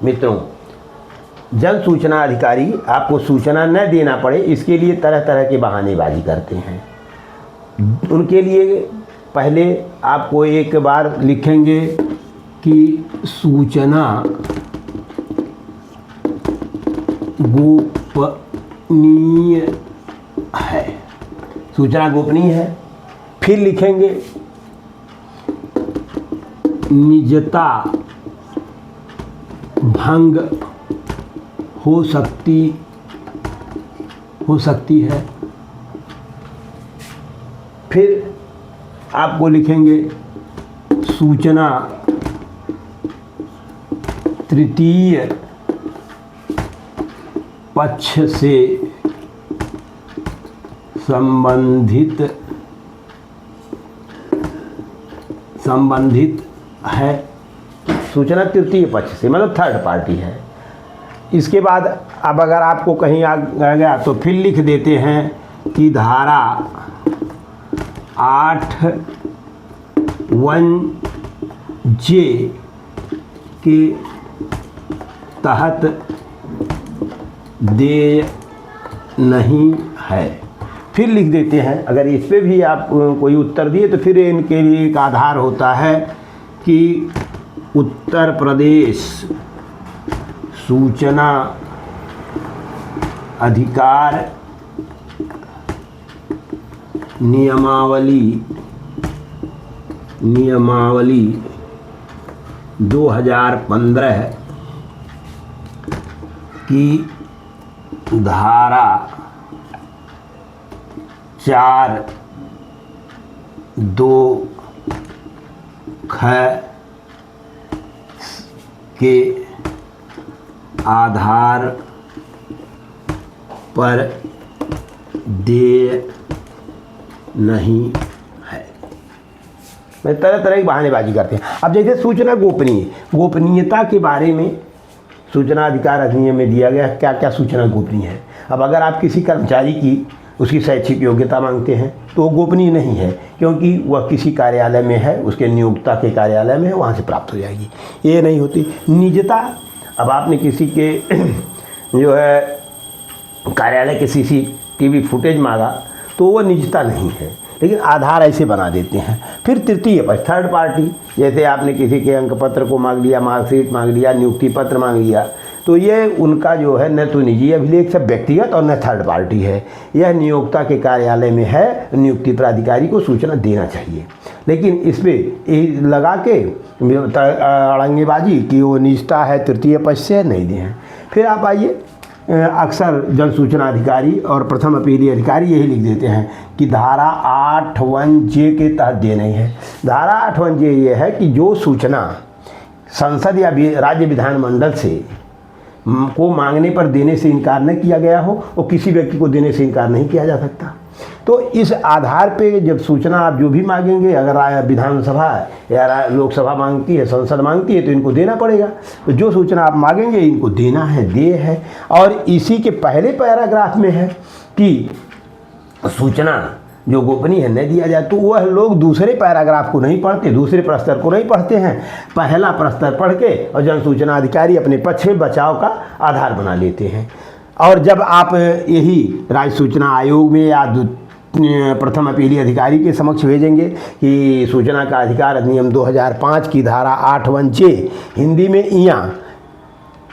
मित्रों, जन सूचना अधिकारी आपको सूचना न देना पड़े इसके लिए तरह तरह के बहानेबाजी करते हैं। उनके लिए पहले आपको एक बार लिखेंगे कि सूचना गोपनीय है, सूचना गोपनीय है। फिर लिखेंगे निजता भंग हो सकती है। फिर आपको लिखेंगे सूचना तृतीय पक्ष से संबंधित है। सूचना तृतीय पक्ष से मतलब थर्ड पार्टी है। इसके बाद अब अगर आपको कहीं आ गया तो फिर लिख देते हैं कि धारा 8(1)J के तहत देय नहीं है। फिर लिख देते हैं, अगर इस पे भी आप कोई उत्तर दिए तो फिर इनके लिए एक आधार होता है कि उत्तर प्रदेश सूचना अधिकार नियमावली 2015 की धारा 4(2)ख के आधार पर देय नहीं है। मैं तरह तरह की बहानेबाजी करते हैं। अब जैसे सूचना गोपनीयता के बारे में सूचना अधिकार अधिनियम में दिया गया क्या क्या सूचना गोपनीय है। अब अगर आप किसी कर्मचारी की उसकी शैक्षिक योग्यता मांगते हैं तो वो गोपनीय नहीं है, क्योंकि वह किसी कार्यालय में है, उसके नियोक्ता के कार्यालय में है, वहाँ से प्राप्त हो जाएगी। ये नहीं होती। निजता, अब आपने किसी के जो है कार्यालय के CCTV फुटेज मांगा तो वो निजता नहीं है, लेकिन आधार ऐसे बना देते हैं। फिर तृतीय पक्ष थर्ड पार्टी, जैसे आपने किसी के अंक पत्र को मांग लिया, मार्कशीट मांग लिया, नियुक्ति पत्र मांग लिया, तो ये उनका जो है न तो निजी अभिलेख से व्यक्तिगत और न थर्ड पार्टी है। यह नियोक्ता के कार्यालय में है, नियुक्ति प्राधिकारी को सूचना देना चाहिए। लेकिन इस पर लगा के अड़ंगेबाजी कि वो निजता है, तृतीय पक्ष से नहीं दिए हैं। फिर आप आइए, अक्सर जन सूचना अधिकारी और प्रथम अपीली अधिकारी यही लिख देते हैं कि धारा 8(1)J के तहत दे नहीं है। धारा 8(1)J ये है कि जो सूचना संसद या राज्य विधानमंडल से को मांगने पर देने से इनकार न किया गया हो, वो किसी व्यक्ति को देने से इनकार नहीं किया जा सकता। तो इस आधार पे जब सूचना आप जो भी मांगेंगे, अगर विधानसभा या लोकसभा मांगती है, संसद मांगती है, तो इनको देना पड़ेगा। तो जो सूचना आप मांगेंगे इनको देना है, देय है। और इसी के पहले पैराग्राफ में है कि सूचना जो गोपनीय है न दिया जाए। तो वह लोग दूसरे पैराग्राफ को नहीं पढ़ते, दूसरे प्रस्तर को नहीं पढ़ते हैं, पहला प्रस्तर पढ़ के और जन सूचना अधिकारी अपने पक्ष में बचाव का आधार बना लेते हैं। और जब आप यही राज्य सूचना आयोग में या प्रथम अपीली अधिकारी के समक्ष भेजेंगे कि सूचना का अधिकार अधिनियम 2005 की धारा 8(1)J हिंदी में इयां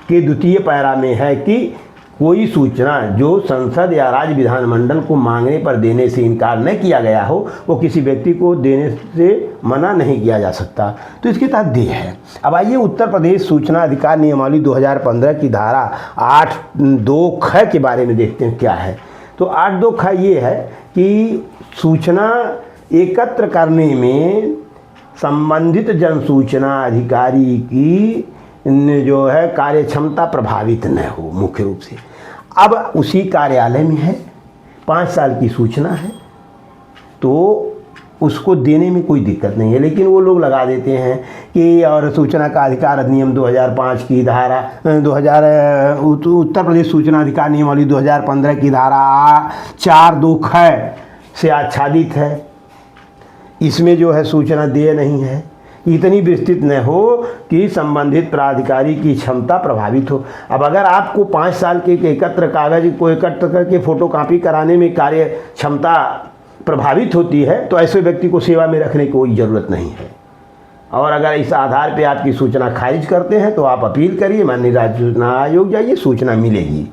के द्वितीय पैरा में है कि कोई सूचना जो संसद या राज्य विधानमंडल को मांगने पर देने से इनकार न किया गया हो, वो किसी व्यक्ति को देने से मना नहीं किया जा सकता, तो इसके तहत देय है। अब आइए उत्तर प्रदेश सूचना अधिकार नियमावली 2015 की धारा 8(2)ख के बारे में देखते हैं क्या है। तो 8(2)ख ये है कि सूचना एकत्र करने में संबंधित जन सूचना अधिकारी की जो है कार्य क्षमता प्रभावित न हो मुख्य रूप से। अब उसी कार्यालय में है, 5 साल की सूचना है, तो उसको देने में कोई दिक्कत नहीं है। लेकिन वो लोग लगा देते हैं कि और सूचना का अधिकार अधिनियम 2005 की धारा 2000 उत्तर प्रदेश सूचना अधिकार नियमावली 2015 की धारा 4(2)ख से आच्छादित है, इसमें जो है सूचना देय नहीं है। इतनी विस्तृत न हो कि संबंधित प्राधिकारी की क्षमता प्रभावित हो। अब अगर आपको 5 साल के एकत्र कागज को एकत्र करके फोटोकॉपी कराने में कार्य क्षमता प्रभावित होती है तो ऐसे व्यक्ति को सेवा में रखने की कोई ज़रूरत नहीं है। और अगर इस आधार पे आपकी सूचना खारिज करते हैं तो आप अपील करिए, माननीय राज्य सूचना आयोग जाइए, सूचना मिलेगी।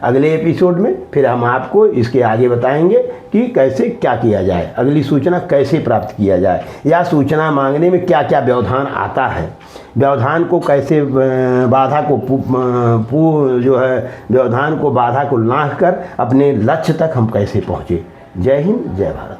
अगले एपिसोड में फिर हम आपको इसके आगे बताएंगे कि कैसे क्या किया जाए, अगली सूचना कैसे प्राप्त किया जाए, या सूचना मांगने में क्या क्या व्यवधान आता है, व्यवधान को कैसे बाधा को जो है व्यवधान को बाधा को लांघ कर अपने लक्ष्य तक हम कैसे पहुँचे। जय हिंद, जय भारत।